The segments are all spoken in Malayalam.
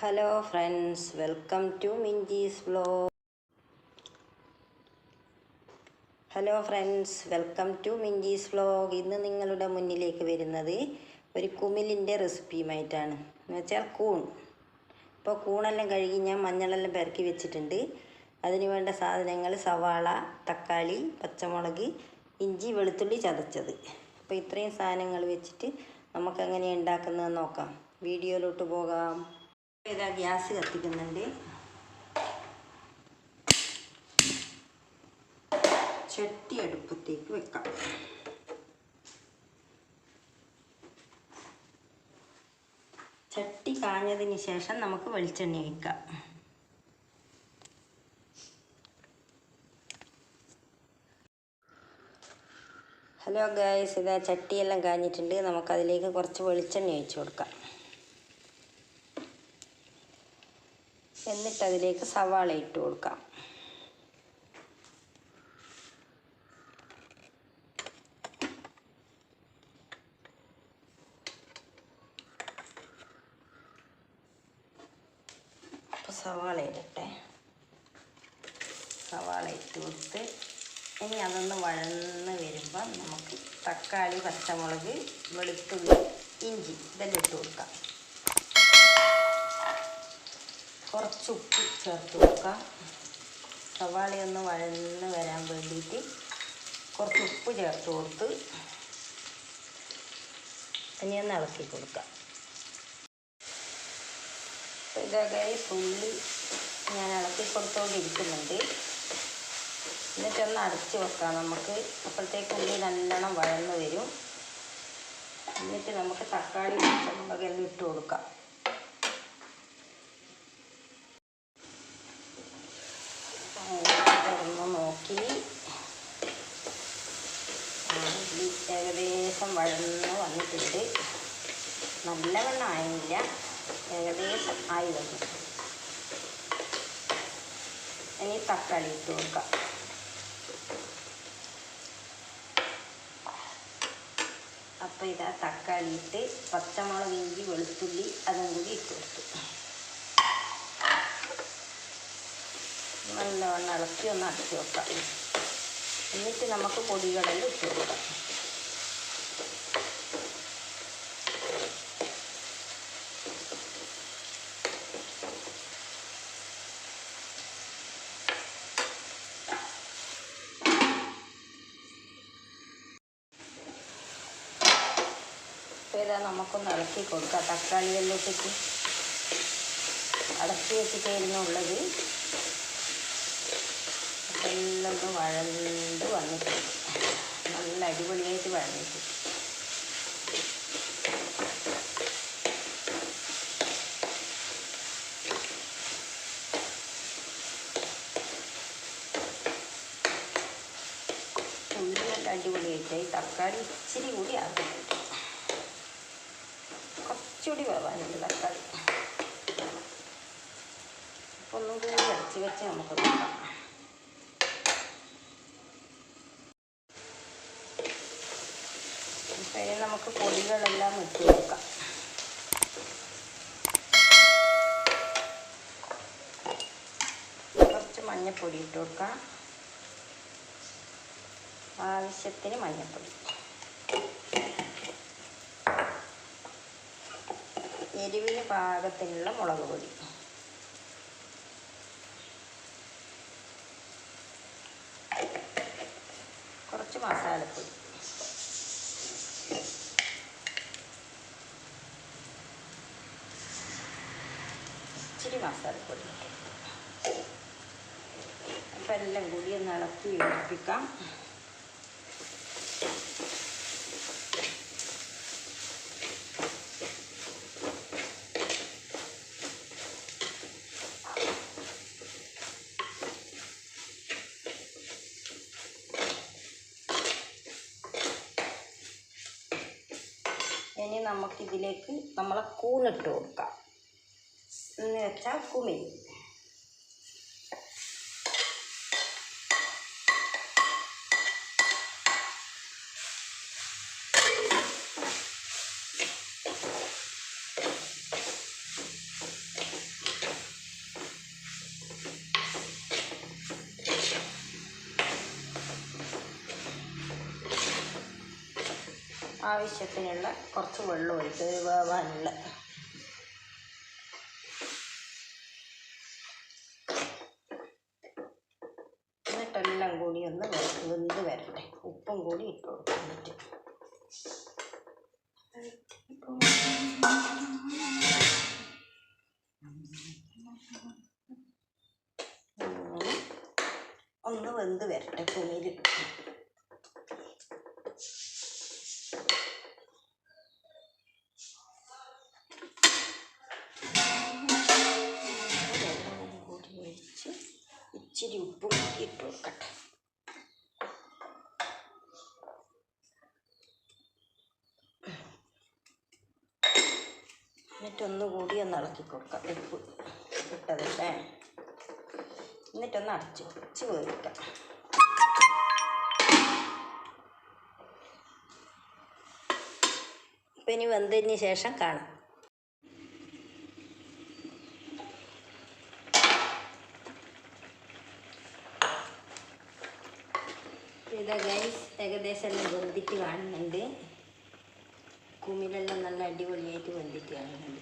Hello friends, welcome to Minchi's vlog. ഇന്ന് നിങ്ങളുടെ മുന്നിലേക്ക് വരുന്നത് ഒരു കുമിലിൻ്റെ റെസിപ്പിയുമായിട്ടാണ്. എന്ന് വെച്ചാൽ കൂൺ. ഇപ്പോൾ കൂണെല്ലാം കഴുകി ഞാൻ മഞ്ഞളെല്ലാം പെരക്കി വെച്ചിട്ടുണ്ട്. അതിന് വേണ്ട സാധനങ്ങൾ സവാള, തക്കാളി, പച്ചമുളക്, ഇഞ്ചി, വെളുത്തുള്ളി ചതച്ചത്. അപ്പോൾ ഇത്രയും സാധനങ്ങൾ വെച്ചിട്ട് നമുക്ക് എങ്ങനെയാണ് ഉണ്ടാക്കുന്നതെന്ന് നോക്കാം. വീഡിയോയിലോട്ട് പോകാം. ഇതാ ഗ്യാസ് കത്തിക്കുന്നുണ്ട്. ചട്ടി അടുപ്പത്തേക്ക് വെക്കാം. ചട്ടി കാഞ്ഞതിന് ശേഷം നമുക്ക് വെളിച്ചെണ്ണ ഒഴിക്കാം. ഹലോ ഗായ്സ്, ഇതാ ചട്ടിയെല്ലാം കാഞ്ഞിട്ടുണ്ട്. നമുക്കതിലേക്ക് കുറച്ച് വെളിച്ചെണ്ണ ഒഴിച്ച് കൊടുക്കാം. എന്നിട്ട് അതിലേക്ക് സവാള ഇട്ട് കൊടുക്കാം. അപ്പോൾ സവാള ഇടട്ടെ. സവാള ഇട്ട് കൊടുത്ത് ഇനി അതൊന്ന് വഴന്ന് വരുമ്പം നമുക്ക് തക്കാളി, പച്ചമുളക്, വെളുത്തുള്ളി, ഇഞ്ചി ഇതെല്ലാം ഇട്ട് കൊടുക്കാം. കുറച്ച് ഉപ്പ് ചേർത്ത് കൊടുക്കാം. സവാളയൊന്ന് വഴന്ന് വരാൻ വേണ്ടിയിട്ട് കുറച്ച് ഉപ്പ് ചേർത്ത് കൊടുത്ത് ഇനി ഒന്ന് ഇളക്കി കൊടുക്കാം. ഇതൊക്കെ ഉള്ളി ഞാൻ ഇളക്കി കൊടുത്തുകൊണ്ടിരിക്കുന്നുണ്ട്. എന്നിട്ടൊന്ന് അടച്ച് വെക്കാം നമുക്ക്. അപ്പോഴത്തേക്ക് ഉള്ളി നല്ലോണം വഴന്ന് വരും. എന്നിട്ട് നമുക്ക് തക്കാളി, പച്ചമുളകെല്ലാം ഇട്ട് കൊടുക്കാം. തുറന്ന് നോക്കി ഉള്ളി ഏകദേശം വഴന്ന് വന്നിട്ടുണ്ട്. നല്ലവണ്ണം ആയില്ല, ഏകദേശം ആയി വന്നു. ഇനി തക്കാളി ഇട്ട് കൊടുക്കാം. അപ്പോൾ ഇതാ തക്കാളി ഇട്ട് പച്ചമുളക്, ഇഞ്ചി, വെളുത്തുള്ളി അതും കൂടി ഇട്ട് കൊടുത്തു. നല്ലവണ്ണം ഇളക്കി ഒന്ന് അടച്ച് വെക്കാം. എന്നിട്ട് നമുക്ക് പൊടികളെല്ലാം ഇട്ട് കൊടുക്കാം. അപ്പോൾ ഇതാ നമുക്കൊന്ന് ഇളക്കി കൊടുക്കാം. തക്കാളി എല്ലാം ഇട്ടിട്ട് അടച്ച് വെച്ചിട്ടായിരുന്നു ഉള്ളത്. എല്ലാം ഒന്ന് വഴണ്ട് വന്നിട്ട് നല്ല അടിപൊളിയായിട്ട് വഴന്നിട്ട് ഉള്ളി നല്ല അടിപൊളിയായിട്ടായി. തക്കാളി ഇച്ചിരി കൂടി ആകുന്നുണ്ട്. കുറച്ചുകൂടി വേവാനുണ്ട് തക്കാളി. അപ്പോൾ ഒന്നും കൂടി അടച്ച് വെച്ച് നമുക്ക് നോക്കാം. ഇനി നമുക്ക് പൊടികളെല്ലാം ഇട്ട് കൊടുക്കാം. കുറച്ച് മഞ്ഞൾപ്പൊടി ഇട്ട് കൊടുക്കാം. ആവശ്യത്തിന് മഞ്ഞൾപ്പൊടി, എരിവിന് പാകത്തിനുള്ള മുളക് പൊടി, കുറച്ച് മസാലപ്പൊടി, ഇച്ചിരി മസാലപ്പൊടി. അപ്പം എല്ലാം കൂടി ഒന്ന് ഇളക്കി യോജിപ്പിക്കാം. ഇനി നമുക്കിതിലേക്ക് നമ്മളെ കൂണിട്ട് കൊടുക്കാം. എന്ന് വെച്ചാൽ കുമിൽ. ആവശ്യത്തിനുള്ള കുറച്ച് വെള്ളം ഒഴിച്ച് വേവാനുള്ള. എന്നിട്ടെല്ലാം കൂടി ഒന്ന് വെന്ത് വരട്ടെ. ഉപ്പും കൂടി ഇട്ട് കൊടുത്തിട്ട് ഒന്ന് വെന്ത് വരട്ടെ കുമിര്. വെള്ളം കൂടി ഒഴിച്ച് ഇച്ചിരി ഉപ്പ് കൂടി ഇട്ട് കൊടുക്കട്ടെ. എന്നിട്ടൊന്നുകൂടി ഒന്ന് ഇളക്കി കൊടുക്കാം. ഉപ്പ് ഇട്ടതല്ലേ. എന്നിട്ടൊന്ന് അടച്ച് വെച്ച് വേവിക്കാം. അപ്പം ഇനി വെന്തതിന് ശേഷം കാണാം. ഇതാ ഗൈസ്, ഏകദേശം എല്ലാം വെന്തിട്ട് കാണുന്നുണ്ട്. കുമിലെല്ലാം നല്ല അടിപൊളിയായിട്ട് വെന്തിട്ട് കാണുന്നുണ്ട്.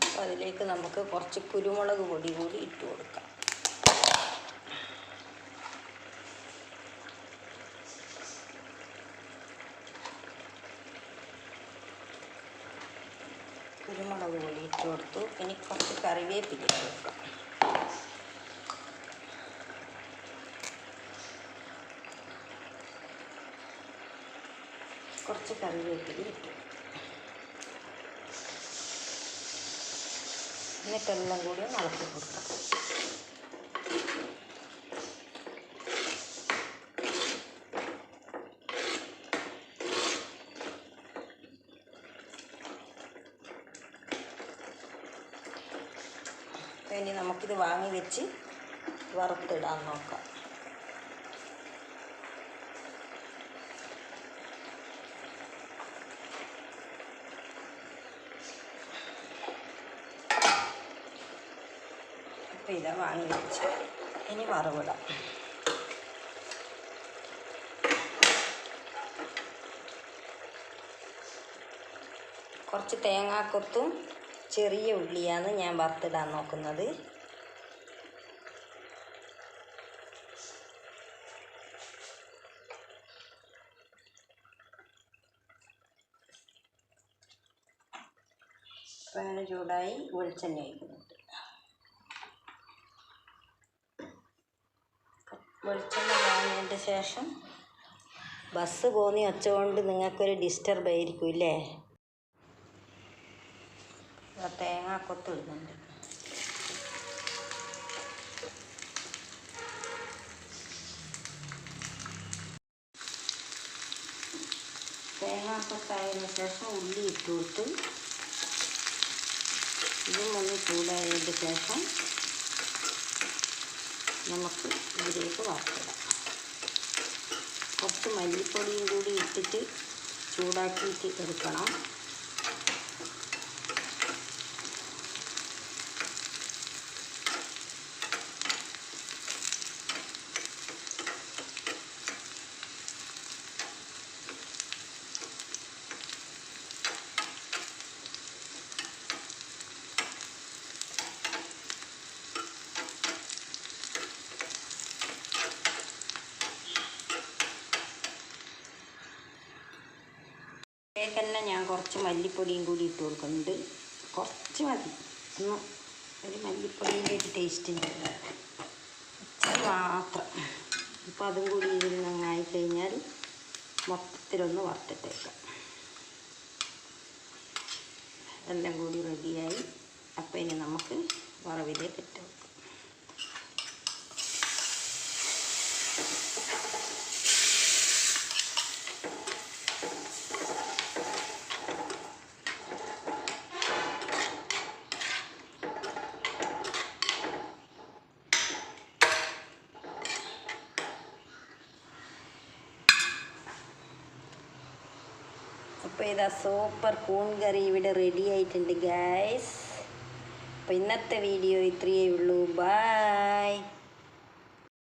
അപ്പോൾ അതിലേക്ക് നമുക്ക് കുറച്ച് കുരുമുളക് പൊടി കൂടി ഇട്ട് കൊടുക്കാം. കുരുമുളക് പൊടി ഇട്ട് കൊടുത്തു. ഇനി കുറച്ച് കറിവേപ്പില ഇട്ട് കൊടുക്കാം. കുറച്ച് കറിവേപ്പില ഇട്ടു. എന്നിട്ടെല്ലാം കൂടി ഒന്ന് ഇളക്കി കൊടുക്കാം. ഇനി നമുക്കിത് വാങ്ങി വെച്ച് വറുത്തിടാൻ നോക്കാം. അപ്പോൾ ഇതാ വാങ്ങി വെച്ച് ഇനി വറവിടാം. കുറച്ച് തേങ്ങാക്കൊത്തും ചെറിയ ഉള്ളിയാണ് ഞാൻ വറുത്തിടാൻ നോക്കുന്നത്. പാന് ചൂടായി വെളിച്ചെണ്ണ ഒഴിക്കുന്നുണ്ട്. വെളിച്ചെണ്ണ വാങ്ങിയതിൻ്റെ ശേഷം ബസ് പോന്നി വെച്ചുകൊണ്ട് നിങ്ങൾക്കൊരു ഡിസ്റ്റർബ് ആയിരിക്കും ഇല്ലേ. തേങ്ങാക്കൊത്ത് ഇടുന്നുണ്ട്. തേങ്ങാക്കൊത്തായതിന് ശേഷം ഉള്ളി ഇട്ട് കൊടുത്ത് ഇതും ഒന്ന് ചൂടായതിന് ശേഷം നമുക്ക് ഇതിലേക്ക് വറുത്തിടാം. കുറച്ച് മല്ലിപ്പൊടിയും കൂടി ഇട്ടിട്ട് ചൂടാക്കിയിട്ട് എടുക്കണം. ഇതിലേക്കെല്ലാം ഞാൻ കുറച്ച് മല്ലിപ്പൊടിയും കൂടി ഇട്ട് കൊടുക്കുന്നുണ്ട്. കുറച്ച് മതി, ഒന്ന് ഒരു മല്ലിപ്പൊടിൻ്റെ ഒരു ടേസ്റ്റ് ഉണ്ട്, ഇച്ചിരി മാത്രം. അപ്പോൾ അതും കൂടി ഇതിൽ നന്നായി കഴിഞ്ഞാൽ മൊത്തത്തിലൊന്ന് വറുത്തിട്ടേക്കാം. എല്ലാം കൂടി റെഡിയായി. അപ്പോൾ ഇനി നമുക്ക് വറവിലേക്ക് ഇട്ട് വെക്കാം. അപ്പോൾ ഇതാ സൂപ്പർ കൂൺ കറി ഇവിടെ റെഡി ആയിട്ടുണ്ട് ഗൈസ്. അപ്പോൾ ഇന്നത്തെ വീഡിയോ ഇത്രയേ ഉള്ളൂ. ബായ്.